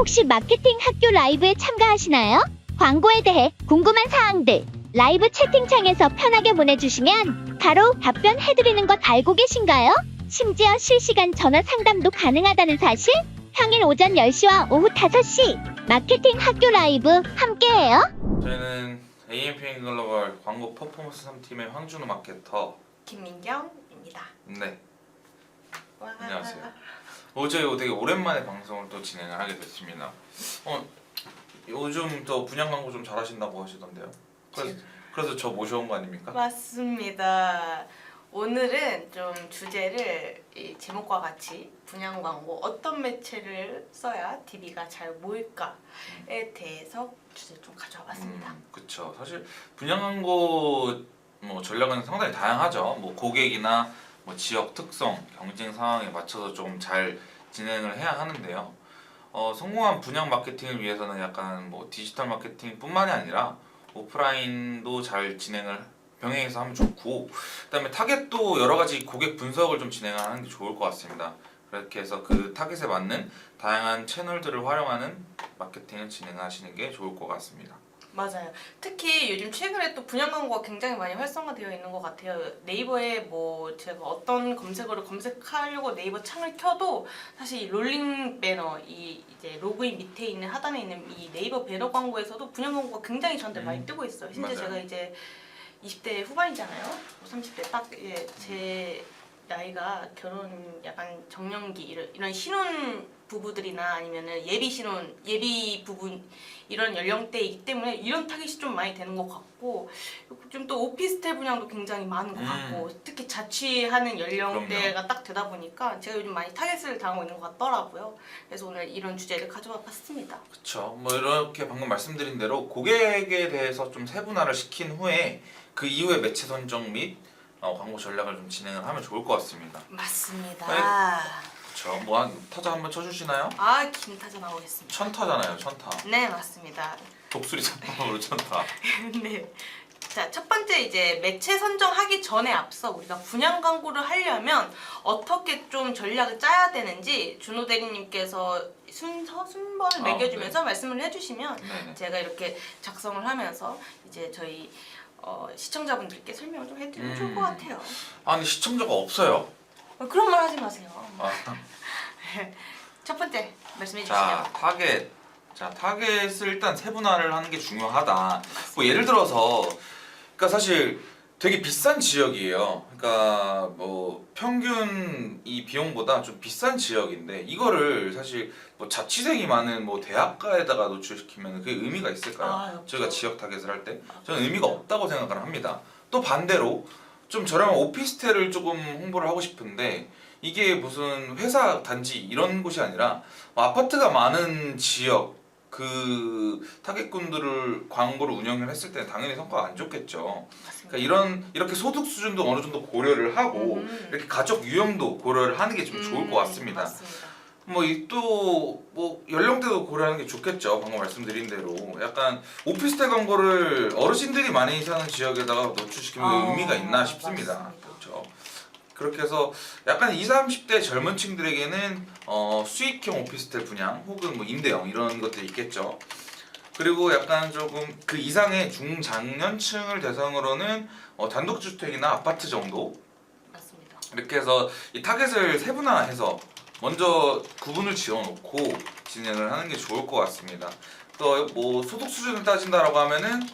혹시 마케팅 학교 라이브에 참가하시나요? 광고에 대해 궁금한 사항들 라이브 채팅창에서 편하게 보내주시면 바로 답변해드리는 것 알고 계신가요? 심지어 실시간 전화 상담도 가능하다는 사실? 평일 오전 10시와 오후 5시 마케팅 학교 라이브 함께해요. 저희는 AMPM 글로벌 광고 퍼포먼스 3팀의 황준호 마케터 김민경입니다. 네, 와. 안녕하세요. 저희 되게 오랜만에 방송을 또 진행을 하게 됐습니다. 요즘 또 분양 광고 좀 잘하신다고 하시던데요. 그래서 저 모셔온 거 아닙니까? 맞습니다. 오늘은 좀 주제를 이 제목과 같이 분양 광고 어떤 매체를 써야 DB가 잘 모일까에 대해서 주제 좀 가져와 봤습니다. 그쵸. 사실 분양 광고 뭐 전략은 상당히 다양하죠. 뭐 고객이나 뭐 지역 특성, 경쟁 상황에 맞춰서 좀 잘 진행을 해야 하는데요. 성공한 분양 마케팅을 위해서는 약간 뭐 디지털 마케팅뿐만이 아니라 오프라인도 잘 진행을 병행해서 하면 좋고, 그다음에 타겟도 여러 가지 고객 분석을 좀 진행하는 게 좋을 것 같습니다. 그렇게 해서 그 타겟에 맞는 다양한 채널들을 활용하는 마케팅을 진행하시는 게 좋을 것 같습니다. 맞아요. 특히 요즘 최근에 또 분양 광고가 굉장히 많이 활성화되어 있는 것 같아요. 네이버에 뭐 제가 어떤 검색어를 검색하려고 네이버 창을 켜도 사실 이 롤링 배너, 이 이제 로그인 밑에 있는 하단에 있는 이 네이버 배너 광고에서도 분양 광고가 굉장히 저한테 많이 뜨고 있어요. 심지어 맞아요. 제가 이제 20대 후반이잖아요. 30대 딱 제 나이가 결혼 약간 정년기 이런 신혼 부부들이나 아니면은 예비 부분 이런 연령대이기 때문에 이런 타깃이 좀 많이 되는 것 같고, 좀 또 오피스텔 분양도 굉장히 많은 것 같고, 특히 자취하는 연령대가 딱 되다 보니까 제가 요즘 많이 타깃을 당하고 있는 것 같더라고요. 그래서 오늘 이런 주제를 가져와 봤습니다. 그렇죠. 뭐 이렇게 방금 말씀드린 대로 고객에 대해서 좀 세분화를 시킨 후에 그 이후에 매체 선정 및 광고 전략을 좀 진행을 하면 좋을 것 같습니다. 맞습니다. 그렇죠. 뭐 한 타자 한번 쳐주시나요? 긴 타자 나오겠습니다. 천타잖아요, 천타. 네, 맞습니다. 독수리 잡담으로 천타. 네. 자, 첫 번째 이제 매체 선정하기 전에 앞서 우리가 분양 광고를 하려면 어떻게 좀 전략을 짜야 되는지 준호 대리님께서 순번을 매겨주면서 말씀을 해주시면 네네. 제가 이렇게 작성을 하면서 이제 저희 시청자분들께 설명을 좀 해드리면 좋을 것 같아요. 아니 시청자가 없어요. 그런 말 하지 마세요. 아, 첫 번째 말씀해 주시죠. 자, 타겟을 일단 세분화를 하는 게 중요하다. 뭐 예를 들어서, 그러니까 사실 되게 비싼 지역이에요. 그러니까 뭐 평균 이 비용보다 좀 비싼 지역인데 이거를 사실 뭐 자취생이 많은 뭐 대학가에다가 노출시키면 그게 의미가 있을까요? 없죠. 저희가 지역 타겟을 할 때 저는 의미가 없다고 생각을 합니다. 또 반대로 좀 저렴한 오피스텔을 조금 홍보를 하고 싶은데 이게 무슨 회사 단지 이런 곳이 아니라 아파트가 많은 지역 그 타겟군들을 광고를 운영을 했을 때는 당연히 성과가 안 좋겠죠. 그러니까 이렇게 소득 수준도 어느 정도 고려를 하고 이렇게 가족 유형도 고려를 하는 게 좀 좋을 것 같습니다. 맞습니다. 뭐 이 또 뭐 연령대도 고려하는 게 좋겠죠. 방금 말씀드린 대로 약간 오피스텔 광고를 어르신들이 많이 사는 지역에다가 노출시키면 의미가 있나 싶습니다. 맞습니다. 그렇죠. 그렇게 해서 약간 20, 30대 젊은 층들에게는 수익형 오피스텔 분양 혹은 뭐 임대형 이런 것들이 있겠죠. 그리고 약간 조금 그 이상의 중장년층을 대상으로는 단독주택이나 아파트 정도 맞습니다. 이렇게 해서 이 타겟을 세분화해서 먼저 구분을 지어놓고 진행을 하는 게 좋을 것 같습니다. 또 뭐 소득 수준을 따진다라고 하면은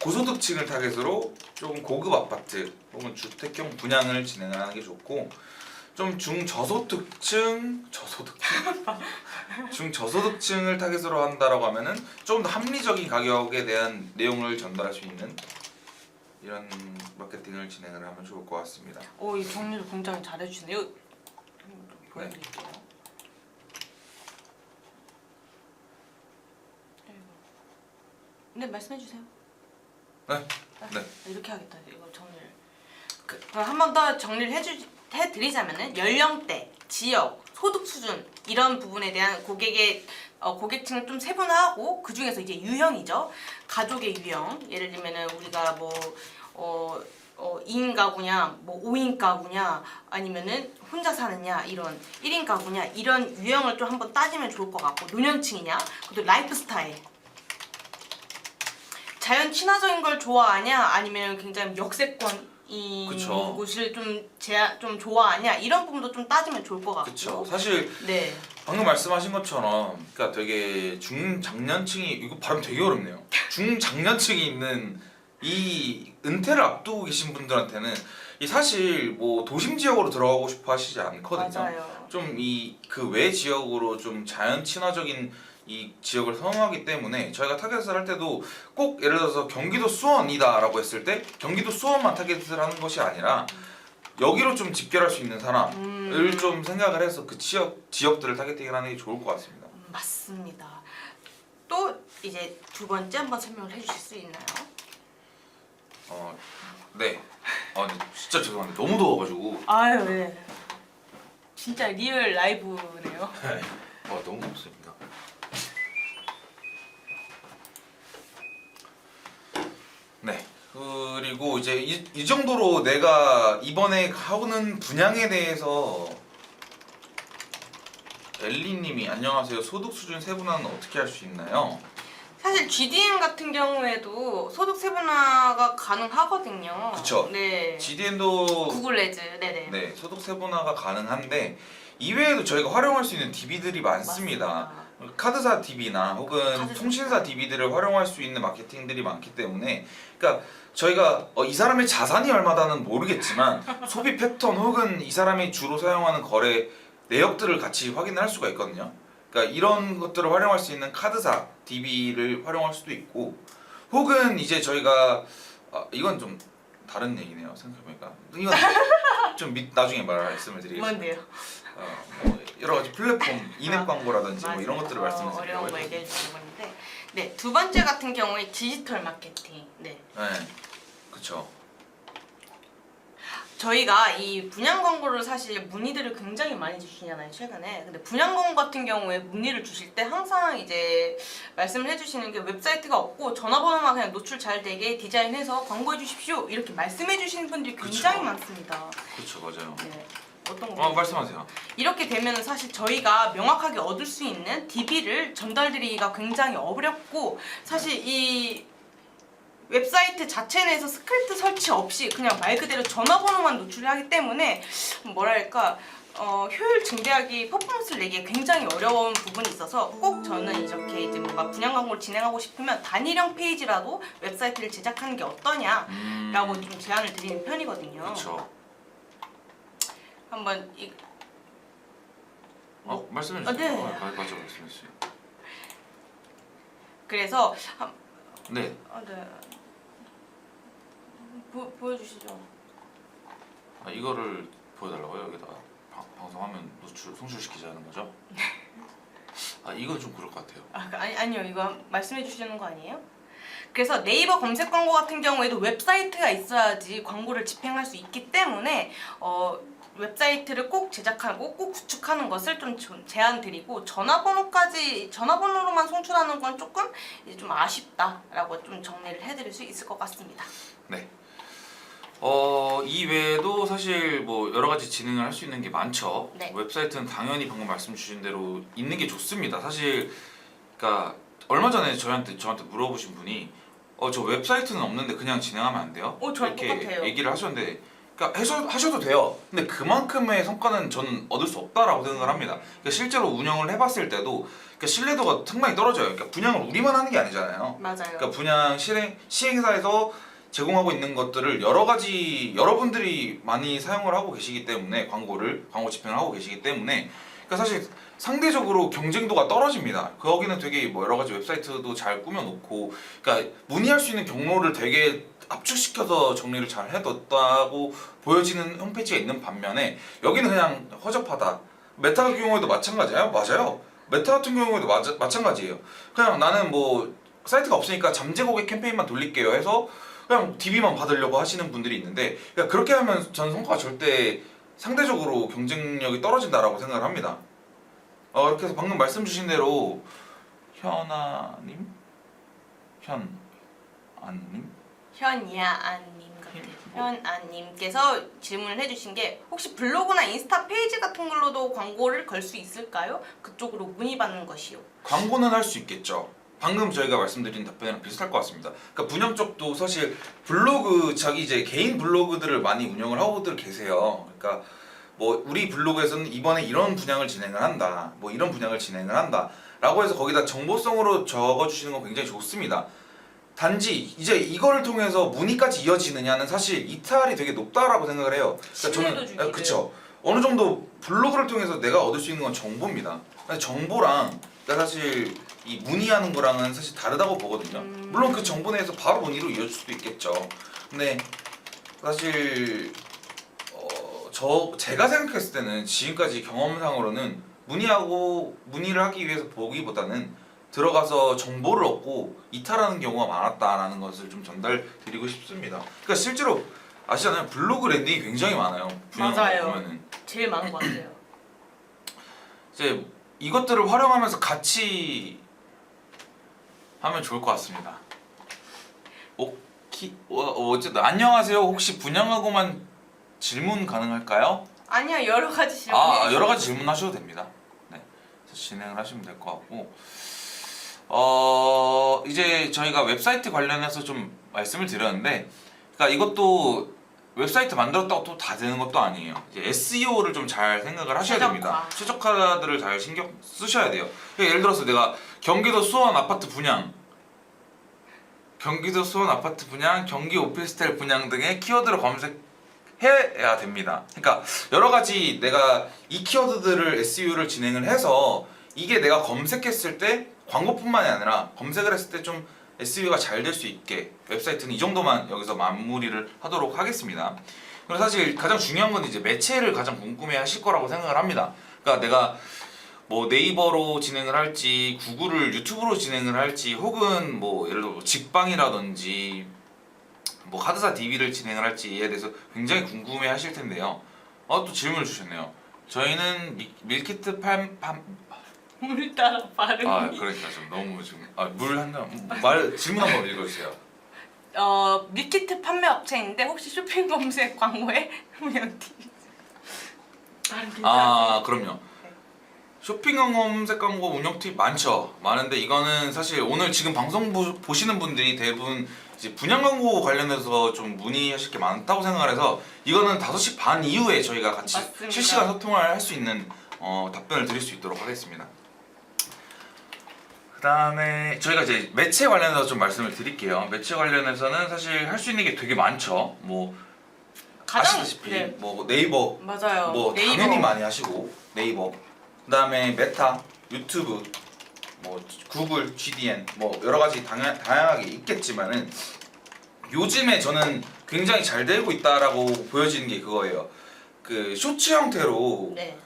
고소득층을 타겟으로 조금 고급 아파트 혹은 주택형 분양을 진행하는 게 좋고, 좀 중저소득층을 타겟으로 한다라고 하면은 좀 더 합리적인 가격에 대한 내용을 전달할 수 있는 이런 마케팅을 진행을 하면 좋을 것 같습니다. 이 정리를 굉장히 잘해주시네요. 보여드릴게요. 네, 말씀해주세요. 네. 네. 이렇게 하겠다. 이거 정리를. 그럼 한 번 더 정리를 해드리자면은 연령대, 지역, 소득 수준 이런 부분에 대한 고객의 고객층을 좀 세분화하고 그 중에서 이제 유형이죠. 가족의 유형. 예를 들면은 우리가 뭐 2인 가구냐, 뭐 5인 가구냐, 아니면은 혼자 사느냐, 이런 1인 가구냐, 이런 유형을 좀 한번 따지면 좋을 것 같고, 노년층이냐, 그리고 라이프 스타일. 자연 친화적인 걸 좋아하냐, 아니면 굉장히 역세권 이 그쵸. 곳을 좀 좋아하냐, 이런 부분도 좀 따지면 좋을 것 같고. 그렇죠. 사실 네. 방금 말씀하신 것처럼 그러니까 되게 중장년층이 이거 발음 되게 어렵네요. 중장년층이 있는 이 은퇴를 앞두고 계신 분들한테는 이 사실 뭐 도심 지역으로 들어가고 싶어 하시지 않거든요. 맞아요. 좀 이 그 외 지역으로 좀 자연 친화적인 이 지역을 선호하기 때문에 저희가 타겟을 할 때도 꼭 예를 들어서 경기도 수원이다라고 했을 때 경기도 수원만 타겟을 하는 것이 아니라 여기로 좀 집결할 수 있는 사람을 좀 생각을 해서 그 지역들을 타겟팅을 하는 게 좋을 것 같습니다. 맞습니다. 또 이제 두 번째 한번 설명을 해주실 수 있나요? 네. 근데 진짜 죄송한데 너무 더워가지고. 아유, 네. 진짜 리얼 라이브네요. 너무 덥습니다. 네. 그리고 이제 이 정도로 내가 이번에 하고는 분양에 대해서 엘리님이 안녕하세요. 소득 수준 세분화는 어떻게 할 수 있나요? 사실 GDN 같은 경우에도 소득 세분화가 가능하거든요. 그쵸. 네. GDN도 구글 레즈, 네네. 네 소득 세분화가 가능한데 이외에도 저희가 활용할 수 있는 DB들이 많습니다. 카드사 DB나 혹은 카드사. 통신사 DB들을 활용할 수 있는 마케팅들이 많기 때문에 그러니까 저희가 이 사람의 자산이 얼마다는 모르겠지만 소비 패턴 혹은 이 사람이 주로 사용하는 거래 내역들을 같이 확인을 할 수가 있거든요. 그러니까 이런 것들을 활용할 수 있는 카드사 DB를 활용할 수도 있고 혹은 이제 저희가 이건 좀 다른 얘기네요. 생각해보니까 이건 좀 나중에 말씀을 드리겠습니다. 뭔데요? 뭐 여러 가지 플랫폼 인앱 광고라든지 뭐 이런 맞아요. 것들을 말씀을 어려운 거 드리려고 얘기해 주신 건데, 네, 두 번째 같은 경우에 디지털 마케팅. 네. 네, 그렇죠. 저희가 이 분양 광고를 사실 문의들을 굉장히 많이 주시잖아요, 최근에. 근데 분양 광고 같은 경우에 문의를 주실 때 항상 이제 말씀을 해주시는 게 웹사이트가 없고 전화번호만 그냥 노출 잘 되게 디자인해서 광고해 주십시오, 이렇게 말씀해 주시는 분들이 굉장히 그쵸. 많습니다. 그렇죠, 맞아요. 네. 어떤 거? 말씀하세요. 이렇게 되면은 사실 저희가 명확하게 얻을 수 있는 DB를 전달드리기가 굉장히 어렵고, 사실 이 웹사이트 자체 내에서 스크립트 설치 없이 그냥 말 그대로 전화번호만 노출하기 때문에 뭐랄까 효율 증대하기, 퍼포먼스를 내기에 굉장히 어려운 부분이 있어서 꼭 저는 이렇게 이제 뭔가 분양 광고를 진행하고 싶으면 단일형 페이지라도 웹사이트를 제작하는 게 어떠냐라고 좀 제안을 드리는 편이거든요. 그렇죠. 한번 말씀해 주세요. 네. 맞아, 말씀해 주세요. 그래서 네. 네. 보여주시죠. 이거를 보여달라고요? 여기다가 방송하면 송출시키자는 거죠? 이건 좀 그럴 것 같아요. 아니요, 이거 말씀해 주시는 거 아니에요? 그래서 네이버 검색 광고 같은 경우에도 웹사이트가 있어야지 광고를 집행할 수 있기 때문에 웹사이트를 꼭 제작하고 꼭 구축하는 것을 좀 제안드리고, 전화번호로만 송출하는 건 조금 이제 좀 아쉽다라고 좀 정리를 해드릴 수 있을 것 같습니다. 네. 이 외에도 사실 뭐 여러 가지 진행을 할 수 있는 게 많죠. 네. 웹사이트는 당연히 방금 말씀 주신 대로 있는 게 좋습니다. 사실 그러니까 얼마 전에 저한테 물어보신 분이 저 웹사이트는 없는데 그냥 진행하면 안 돼요? 저랑 이렇게 똑같아요. 얘기를 하셨는데 그러니까 하셔도 돼요. 근데 그만큼의 성과는 저는 얻을 수 없다라고 생각을 합니다. 그러니까 실제로 운영을 해봤을 때도 그러니까 신뢰도가 상당히 떨어져요. 그러니까 분양을 우리만 하는 게 아니잖아요. 맞아요. 그러니까 분양 시행사에서 제공하고 있는 것들을 여러분들이 많이 사용을 하고 계시기 때문에 광고 집행을 하고 계시기 때문에 그러니까 사실 상대적으로 경쟁도가 떨어집니다. 거기는 되게 뭐 여러 가지 웹사이트도 잘 꾸며놓고 그러니까 문의할 수 있는 경로를 되게 압축시켜서 정리를 잘 해뒀다고 보여지는 홈페이지가 있는 반면에 여기는 그냥 허접하다. 메타 같은 경우에도 마찬가지예요. 맞아요. 메타 같은 경우에도 마찬가지예요. 그냥 나는 뭐 사이트가 없으니까 잠재 고객 캠페인만 돌릴게요 해서 그냥 DB만 받으려고 하시는 분들이 있는데 그러니까 그렇게 하면 전 성과가 절대 상대적으로 경쟁력이 떨어진다라고 생각을 합니다. 이렇게 해서 방금 말씀 주신 대로 현아님? 현안님? 현야안님 현아님께서 질문을 해주신 게 혹시 블로그나 인스타 페이지 같은 걸로도 광고를 걸 수 있을까요? 그쪽으로 문의받는 것이요. 광고는 할 수 있겠죠. 방금 저희가 말씀드린 답변이랑 비슷할 것 같습니다. 그러니까 분양 쪽도 사실 블로그 자기 이제 개인 블로그들을 많이 운영을 하고들 계세요. 그러니까 뭐 우리 블로그에서는 이번에 이런 분양을 진행을 한다. 뭐 이런 분양을 진행을 한다. 라고 해서 거기다 정보성으로 적어주시는 건 굉장히 좋습니다. 단지 이제 이거를 통해서 문의까지 이어지느냐는 사실 이탈이 되게 높다라고 생각을 해요. 신뢰도 주기를. 그쵸. 어느 정도 블로그를 통해서 내가 얻을 수 있는 건 정보입니다. 근데 정보랑 그러니까 사실 이 문의하는 거랑은 사실 다르다고 보거든요. 물론 그 정보 내에서 바로 문의로 이어질 수도 있겠죠. 근데 사실 제가 생각했을 때는 지금까지 경험상으로는 문의를 하기 위해서 보기보다는 들어가서 정보를 얻고 이탈하는 경우가 많았다라는 것을 좀 전달드리고 싶습니다. 그러니까 실제로 아시잖아요. 블로그 랜딩이 굉장히 많아요. 맞아요. 보면은 제일 많은 것 같아요. 이제 이것들을 활용하면서 같이 하면 좋을 것 같습니다. 어쨌든 안녕하세요. 혹시 분양하고만 질문 가능할까요? 아니요, 여러 가지 질문. 여러 가지 질문하셔도 됩니다. 네, 진행을 하시면 될 것 같고, 이제 저희가 웹사이트 관련해서 좀 말씀을 드렸는데, 그러니까 이것도 웹사이트 만들었다고 또 다 되는 것도 아니에요. 이제 SEO를 좀 잘 생각을 하셔야 됩니다. 최적화들을 잘 신경 쓰셔야 돼요. 그러니까 예를 들어서 내가 경기도 수원 아파트 분양, 경기 오피스텔 분양 등의 키워드를 검색해야 됩니다. 그러니까 여러 가지 내가 이 키워드들을 SEO를 진행을 해서 이게 내가 검색했을 때 광고뿐만이 아니라 검색을 했을 때 좀 SEO가 잘 될 수 있게 웹사이트는 이 정도만 여기서 마무리를 하도록 하겠습니다. 그리고 사실 가장 중요한 건 이제 매체를 가장 궁금해 하실 거라고 생각을 합니다. 그러니까 내가 뭐 네이버로 진행을 할지 구글을 유튜브로 진행을 할지 혹은 뭐 예를 들어 직방이라든지 뭐 카드사 DB를 진행을 할지에 대해서 굉장히 궁금해 하실 텐데요. 또 질문을 주셨네요. 저희는 밀키트 물 따라 발음이. 그러니까 좀 너무 지금 질문 한번 읽어주세요. 밀키트 판매 업체인데 혹시 쇼핑 검색 광고에 운영팀. 그럼요. 쇼핑 검색 광고 운영 팁 많은데 이거는 사실 오늘 지금 방송 보시는 분들이 대부분 이제 분양 광고 관련해서 좀 문의하실 게 많다고 생각을 해서 이거는 5시 반 이후에 저희가 같이 맞습니다. 실시간 소통을 할 수 있는 답변을 드릴 수 있도록 하겠습니다. 그 다음에 저희가 이제 매체 관련해서 좀 말씀을 드릴게요. 매체 관련해서는 사실 할 수 있는 게 되게 많죠. 뭐 아시다시피 뭐 네이버 맞아요. 뭐 네이버. 당연히 많이 하시고 네이버 그 다음에 메타, 유튜브, 뭐 구글, GDN 뭐 여러 가지 다양하게 있겠지만은 요즘에 저는 굉장히 잘 되고 있다라고 보여지는 게 그거예요. 그 쇼츠 형태로 네.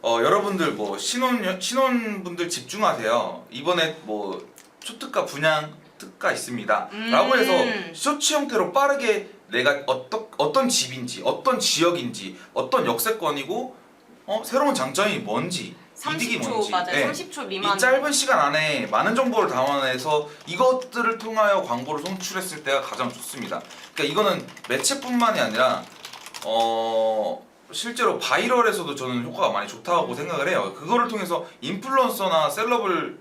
여러분들 뭐 신혼분들 집중하세요. 이번에 뭐 초특가 분양 특가 있습니다. 라고 해서 쇼츠 형태로 빠르게 내가 어떤 집인지, 어떤 지역인지, 어떤 역세권이고 새로운 장점이 뭔지, 이득이 30초 뭔지, 맞아요. 네. 30초 미만. 이 짧은 시간 안에 많은 정보를 담아내서 이것들을 통하여 광고를 송출했을 때가 가장 좋습니다. 그러니까 이거는 매체뿐만이 아니라 실제로 바이럴에서도 저는 효과가 많이 좋다고 생각을 해요. 그거를 통해서 인플루언서나 셀럽을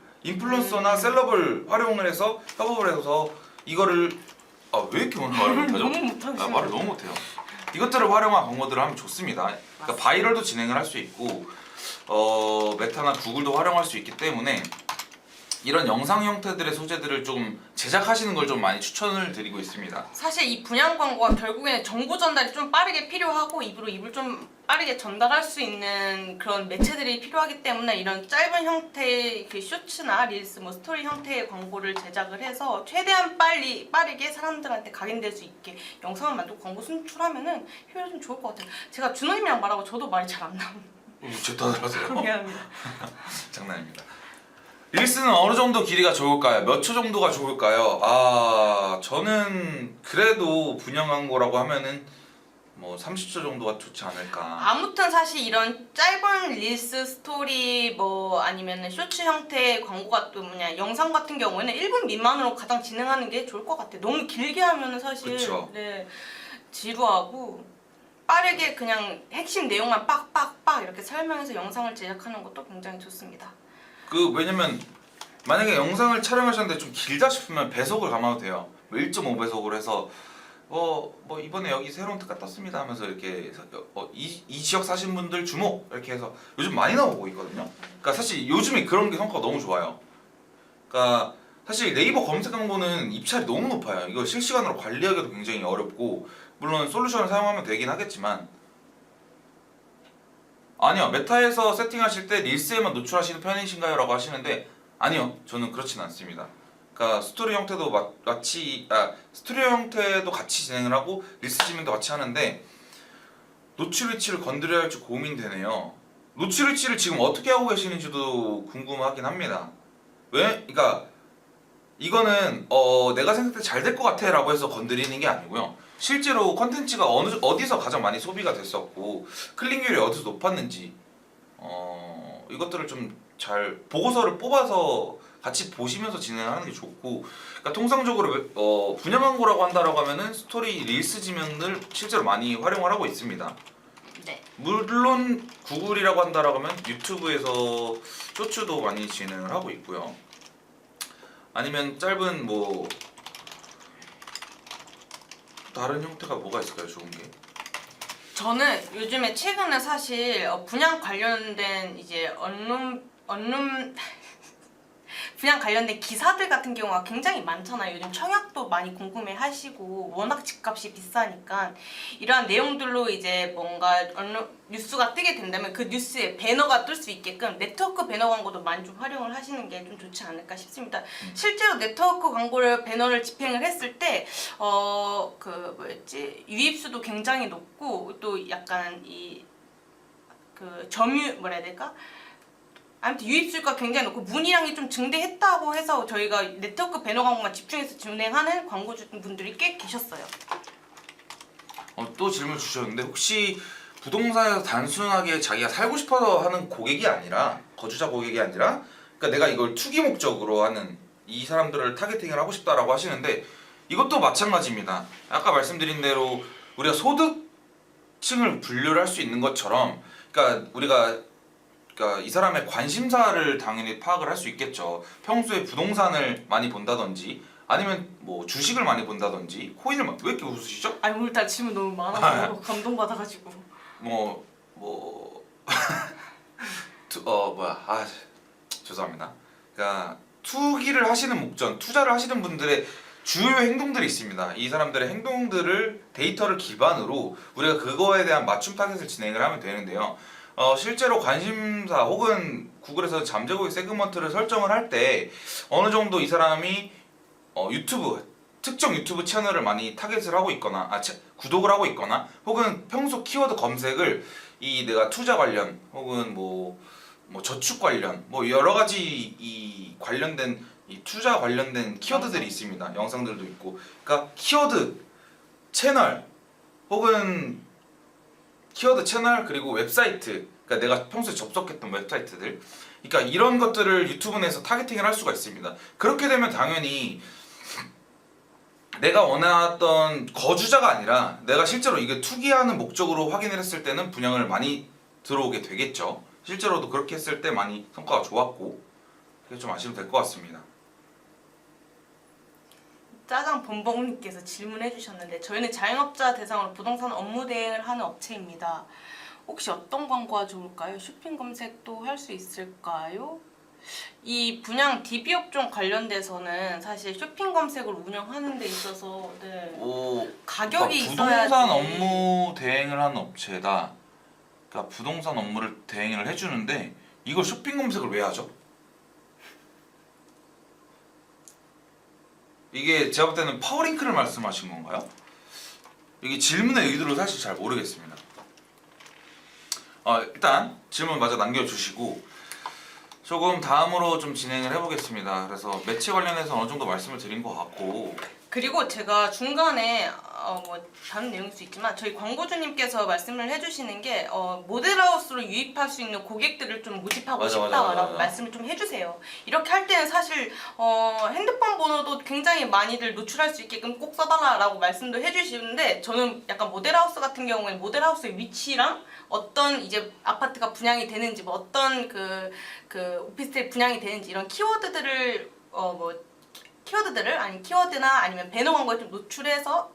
활용을 해서 협업을 해서 이거를 왜 이렇게 오늘 말을 못하죠? 너무 못하시네요. 말을 너무 못해요. 이것들을 활용한 광고들을 하면 좋습니다. 그러니까 바이럴도 진행을 할 수 있고 메타나 구글도 활용할 수 있기 때문에 이런 영상 형태들의 소재들을 좀 제작하시는 걸 좀 많이 추천을 드리고 있습니다. 사실 이 분양 광고가 결국에는 정보 전달이 좀 빠르게 필요하고 입을 좀 빠르게 전달할 수 있는 그런 매체들이 필요하기 때문에 이런 짧은 형태의 그 쇼츠나 릴스, 뭐 스토리 형태의 광고를 제작을 해서 최대한 빠르게 사람들한테 각인될 수 있게 영상을 만들고 광고 순출하면은 효율이 좀 좋을 것 같아요. 제가 준호님이랑 말하고 저도 말이 잘 안 나옵니다. 제 탓을 하세요? 미안합니다. 장난입니다. 릴스는 어느 정도 길이가 좋을까요? 몇 초 정도가 좋을까요? 저는 그래도 분양 광고라고 하면은 뭐 30초 정도가 좋지 않을까. 아무튼 사실 이런 짧은 릴스, 스토리 뭐 아니면은 쇼츠 형태의 광고가 또 영상 같은 경우에는 1분 미만으로 가장 진행하는 게 좋을 것 같아요. 너무 길게 하면은 사실 그쵸. 네. 지루하고 빠르게 그냥 핵심 내용만 빡빡빡 이렇게 설명해서 영상을 제작하는 것도 굉장히 좋습니다. 왜냐면 만약에 영상을 촬영하셨는데 좀 길다 싶으면 배속을 감아도 돼요. 1.5배속으로 해서 뭐 이번에 여기 새로운 특가 떴습니다 하면서 이렇게 이 지역 사신 분들 주목 이렇게 해서 요즘 많이 나오고 있거든요. 그러니까 사실 요즘에 그런 게 성과가 너무 좋아요. 그러니까 사실 네이버 검색 광고는 입찰이 너무 높아요. 이거 실시간으로 관리하기도 굉장히 어렵고 물론 솔루션을 사용하면 되긴 하겠지만 아니요 메타에서 세팅하실 때 릴스에만 노출하시는 편이신가요? 라고 하시는데 아니요 저는 그렇진 않습니다. 그러니까 스토리 형태도 스토리 형태도 같이 진행을 하고 릴스 진행도 같이 하는데 노출 위치를 건드려야 할지 고민되네요. 노출 위치를 지금 어떻게 하고 계시는지도 궁금하긴 합니다. 왜? 그러니까 이거는 내가 생각할 때 잘 될 것 같아 라고 해서 건드리는 게 아니고요. 실제로 컨텐츠가 어디서 가장 많이 소비가 됐었고 클릭률이 어디서 높았는지 이것들을 좀 잘 보고서를 뽑아서 같이 보시면서 진행하는 게 좋고, 그러니까 통상적으로 분야 광고라고 한다라고 하면은 스토리 릴스 지면을 실제로 많이 활용을 하고 있습니다. 네. 물론 구글이라고 한다라고 하면 유튜브에서 쇼츠도 많이 진행을 하고 있고요. 아니면 짧은 뭐 다른 형태가 뭐가 있을까요? 좋은 게. 저는 요즘에 최근에 사실 분양 관련된 이제 언론 분양 관련된 기사들 같은 경우가 굉장히 많잖아요. 요즘 청약도 많이 궁금해하시고 워낙 집값이 비싸니까 이러한 내용들로 이제 뭔가 뉴스가 뜨게 된다면 그 뉴스에 배너가 뜰 수 있게끔 네트워크 배너 광고도 많이 좀 활용을 하시는 게 좀 좋지 않을까 싶습니다. 실제로 네트워크 광고를 배너를 집행을 했을 때 그 뭐였지 유입수도 굉장히 높고 또 약간 이 그 점유 뭐라 해야 될까? 아무튼 유입수가 굉장히 높고 문의량이 좀 증대했다고 해서 저희가 네트워크 배너 광고만 집중해서 진행하는 광고주분들이 꽤 계셨어요. 또 질문 주셨는데 혹시 부동산에서 단순하게 자기가 살고 싶어서 하는 고객이 아니라 거주자 고객이 아니라 그러니까 내가 이걸 투기 목적으로 하는 이 사람들을 타겟팅을 하고 싶다라고 하시는데 이것도 마찬가지입니다. 아까 말씀드린 대로 우리가 소득층을 분류를 할 수 있는 것처럼 그러니까 우리가 이 사람의 관심사를 당연히 파악을 할 수 있겠죠. 평소에 부동산을 많이 본다든지 아니면 뭐 주식을 많이 본다든지 코인을 왜 이렇게 웃으시죠? 아니 오늘따라 질문 너무 많아서 감동받아가지고 죄송합니다. 그러니까 투기를 하시는 목적, 투자를 하시는 분들의 주요 행동들이 있습니다. 이 사람들의 행동들을 데이터를 기반으로 우리가 그거에 대한 맞춤 타겟을 진행을 하면 되는데요. 실제로 관심사 혹은 구글에서 잠재고객 세그먼트를 설정을 할 때 어느 정도 이 사람이 특정 유튜브 채널을 많이 타겟을 하고 있거나 구독을 하고 있거나 혹은 평소 키워드 검색을 내가 투자 관련 혹은 뭐 저축 관련 뭐 여러 가지 이 관련된 이 투자 관련된 키워드들이 있습니다. 영상들도 있고. 그러니까 키워드 채널 혹은 키워드 채널 그리고 웹사이트 그러니까 내가 평소에 접속했던 웹사이트들 그러니까 이런 것들을 유튜브 내에서 타겟팅을 할 수가 있습니다. 그렇게 되면 당연히 내가 원했던 거주자가 아니라 내가 실제로 이게 투기하는 목적으로 확인을 했을 때는 분양을 많이 들어오게 되겠죠. 실제로도 그렇게 했을 때 많이 성과가 좋았고 그게 좀 아시면 될 것 같습니다. 짜장 범벅님께서 질문해 주셨는데 저희는 자영업자 대상으로 부동산 업무 대행을 하는 업체입니다. 혹시 어떤 광고가 좋을까요? 쇼핑 검색도 할 수 있을까요? 이 분양 DB 업종 관련돼서는 사실 쇼핑 검색을 운영하는 데 있어서 가격이 있어야지. 부동산 업무 대행을 하는 업체다. 그러니까 부동산 업무를 대행을 해주는데 이걸 쇼핑 검색을 왜 하죠? 이게 제가 볼 때는 파워링크를 말씀하신 건가요? 이게 질문의 의도를 사실 잘 모르겠습니다. 일단 질문 마저 남겨주시고 조금 다음으로 좀 진행을 해보겠습니다. 그래서 매체 관련해서 어느 정도 말씀을 드린 것 같고 그리고 제가 중간에 뭐 다른 내용일 수 있지만 저희 광고주님께서 말씀을 해주시는 게 모델하우스로 유입할 수 있는 고객들을 좀 모집하고 맞아, 싶다라고 맞아. 말씀을 좀 해주세요. 이렇게 할 때는 사실 핸드폰 번호도 굉장히 많이들 노출할 수 있게끔 꼭 써달라라고 말씀도 해주시는데 저는 약간 모델하우스 같은 경우에는 모델하우스의 위치랑 어떤 이제 아파트가 분양이 되는지 뭐 어떤 그 오피스텔 분양이 되는지 이런 키워드들을 아니 키워드나 아니면 배너 광고에 좀 노출해서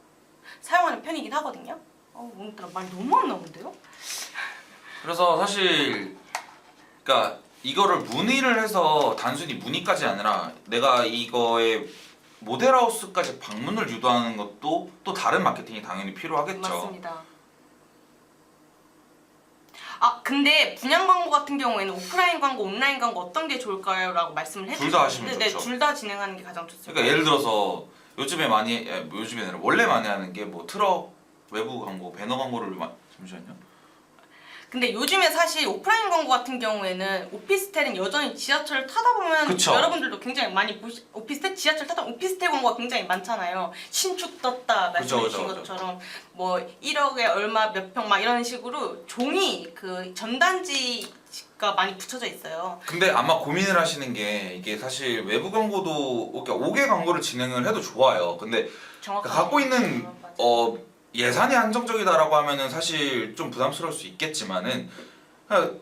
사용하는 편이긴 하거든요. 오늘따라 말이 너무 안 나오는데요? 그래서 사실 그러니까 이거를 문의를 해서 단순히 문의까지 아니라 내가 이거에 모델하우스까지 방문을 유도하는 것도 또 다른 마케팅이 당연히 필요하겠죠. 맞습니다. 근데 분양 광고 같은 경우에는 오프라인 광고, 온라인 광고 어떤 게 좋을까요? 라고 말씀을 해주셨는데 둘다 하시면 네, 좋죠. 둘 다 진행하는 게 가장 좋습니다. 그러니까 예를 들어서 요즘에 아니라 원래 많이 하는 게 뭐 트럭 외부 광고, 배너 광고를 잠시만요. 근데 요즘에 사실 오프라인 광고 같은 경우에는 오피스텔은 여전히 지하철 타다 보면 그쵸. 여러분들도 굉장히 많이 오피스텔 지하철 타다 오피스텔 광고가 굉장히 많잖아요. 신축 떴다 말씀해 주신 그쵸. 것처럼 뭐 1억에 얼마 몇 평 막 이런 식으로 종이 그 전단지가 많이 붙여져 있어요. 근데 아마 고민을 하시는 게 이게 사실 외부 광고도 그러니까 5개 광고를 진행을 해도 좋아요. 근데 정확하게 갖고 있는 맞아요. 예산이 한정적이다라고 하면은 사실 좀 부담스러울 수 있겠지만은 그냥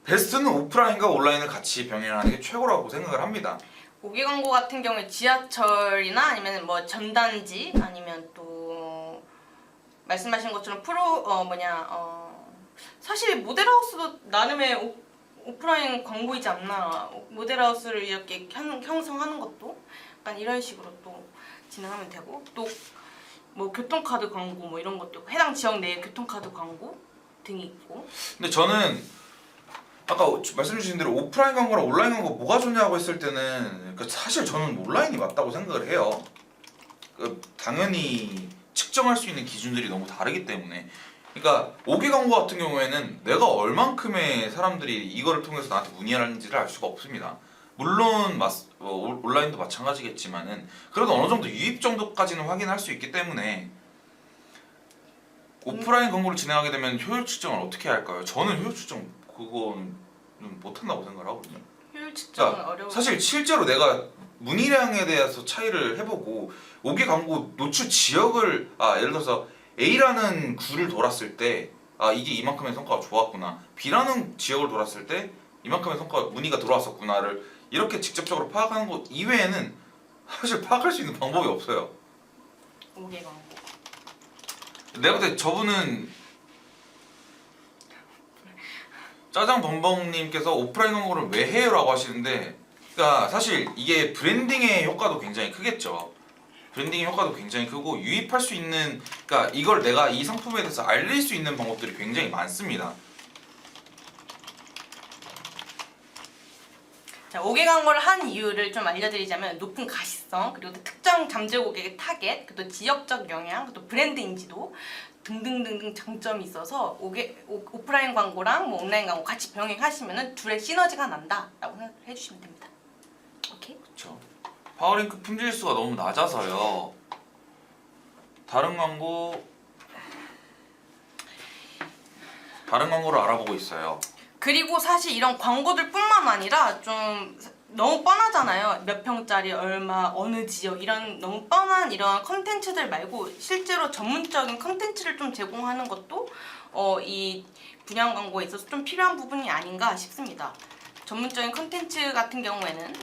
베스트는 오프라인과 온라인을 같이 병행하는 게 최고라고 생각을 합니다. 고기 광고 같은 경우에 지하철이나 아니면 뭐 전단지 아니면 또 말씀하신 것처럼 사실 모델하우스도 나름의 오프라인 광고이지 않나. 모델하우스를 이렇게 형성하는 것도 약간 이런 식으로 또 진행하면 되고 또 뭐 교통카드 광고 뭐 이런 것도 있고 해당 지역 내에 교통카드 광고 등이 있고. 근데 저는 아까 말씀 주신 대로 오프라인 광고랑 온라인 광고 뭐가 좋냐고 했을 때는 그러니까 사실 저는 온라인이 맞다고 생각을 해요. 당연히 측정할 수 있는 기준들이 너무 다르기 때문에 그러니까 5개 광고 같은 경우에는 내가 얼만큼의 사람들이 이거를 통해서 나한테 문의를 하는지를 알 수가 없습니다. 물론 온라인도 마찬가지겠지만은 그래도 어느 정도 유입 정도까지는 확인할 수 있기 때문에 오프라인 광고를 진행하게 되면 효율 측정을 어떻게 할까요? 저는 효율 측정 그건 못한다고 생각을 하거든요. 효율 측정은 그러니까 어려워. 사실 실제로 내가 문의량에 대해서 차이를 해보고 5개 광고 노출 지역을 예를 들어서 A라는 구를 돌았을 때 이게 이만큼의 성과가 좋았구나, B라는 지역을 돌았을 때 이만큼의 성과가 문의가 들어왔었구나를 이렇게 직접적으로 파악하는 것 이외에는 사실 파악할 수 있는 방법이 없어요. 5개 광고. 내가 볼 때 저분은 짜장범벅님께서 오프라인 광고를 왜 해요? 라고 하시는데 그러니까 사실 이게 브랜딩의 효과도 굉장히 크겠죠. 브랜딩의 효과도 굉장히 크고 유입할 수 있는 그러니까 이걸 내가 이 상품에 대해서 알릴 수 있는 방법들이 굉장히 많습니다. 자, 5개 광고를 한 이유를 좀 알려드리자면 높은 가시성, 그리고 또 특정 잠재 고객의 타겟, 그리고 또 지역적 영향, 또 브랜드 인지도 등등등등 장점이 있어서 오프라인 광고랑 뭐 온라인 광고 같이 병행하시면은 둘의 시너지가 난다라고 해주시면 됩니다. 오케이? 그렇죠. 파워링크 품질수가 너무 낮아서요. 다른 광고를 알아보고 있어요. 그리고 사실 이런 광고들뿐만 아니라 좀 너무 뻔하잖아요. 몇 평짜리 얼마 어느 지역 이런 너무 뻔한 이런 컨텐츠들 말고 실제로 전문적인 컨텐츠를 좀 제공하는 것도 이 분양 광고에 있어서 좀 필요한 부분이 아닌가 싶습니다. 전문적인 컨텐츠 같은 경우에는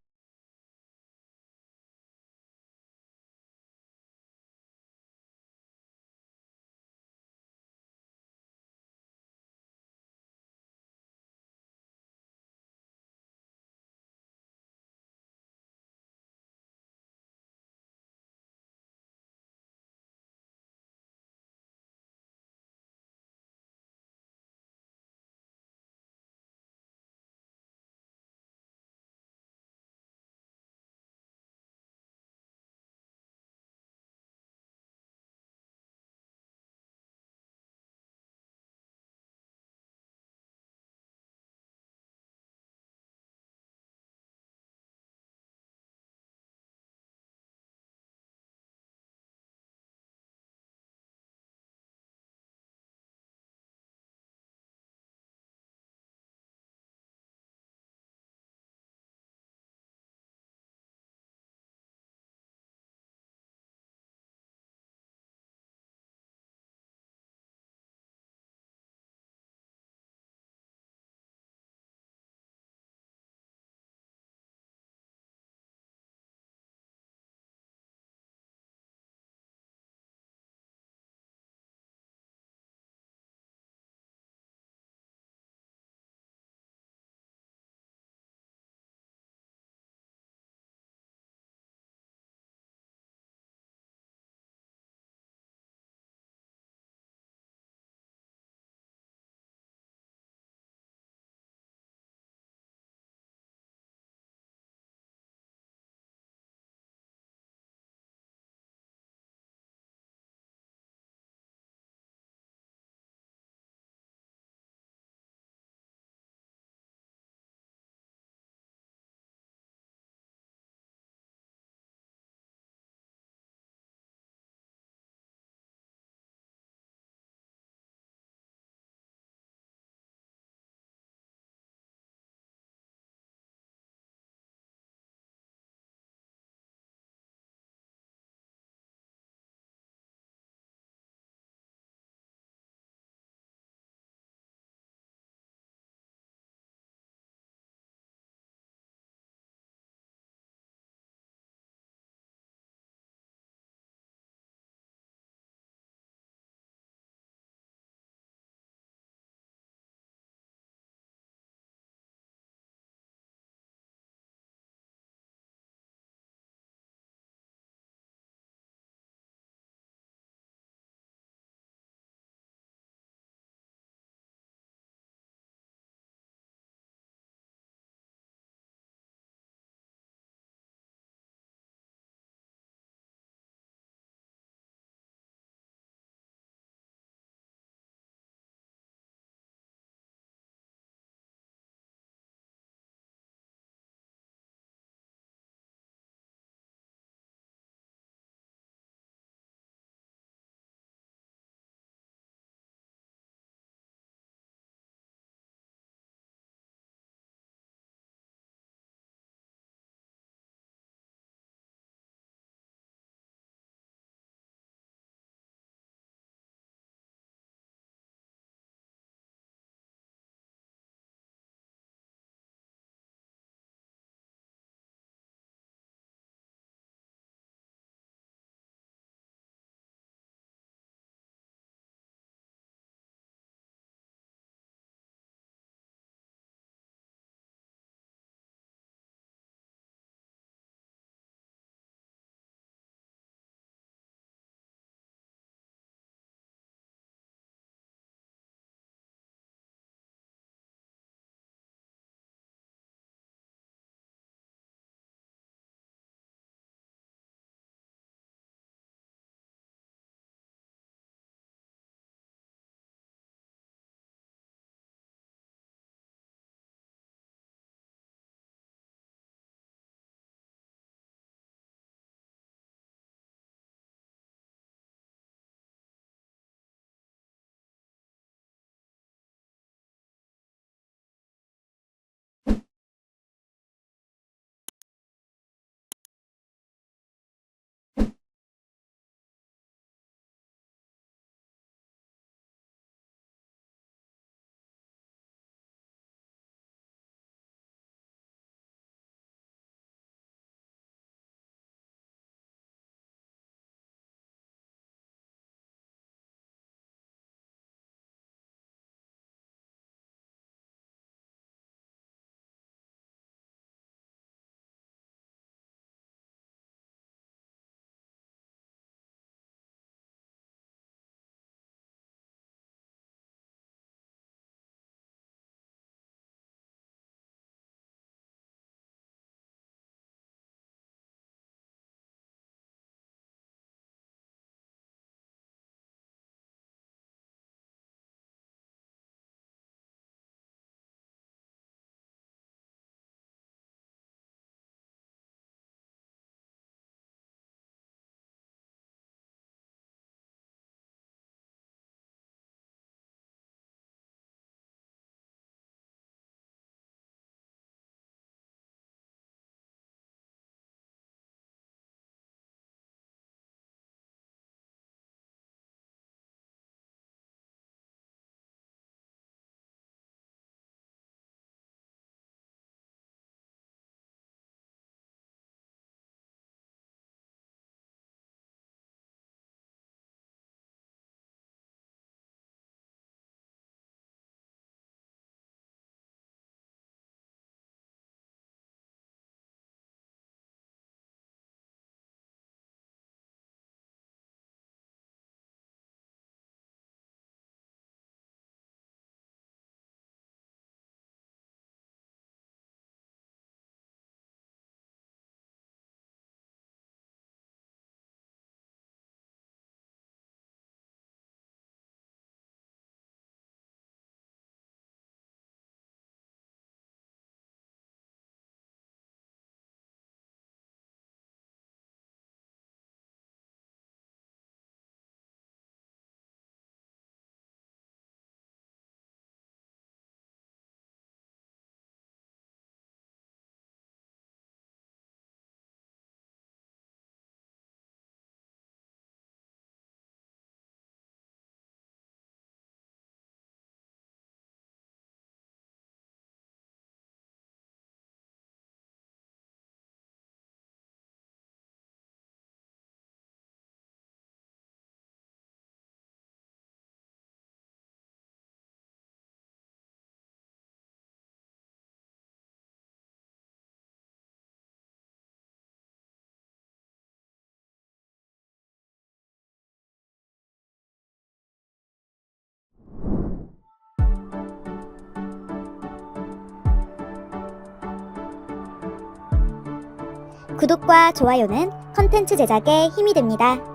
구독과 좋아요는 컨텐츠 제작에 힘이 됩니다.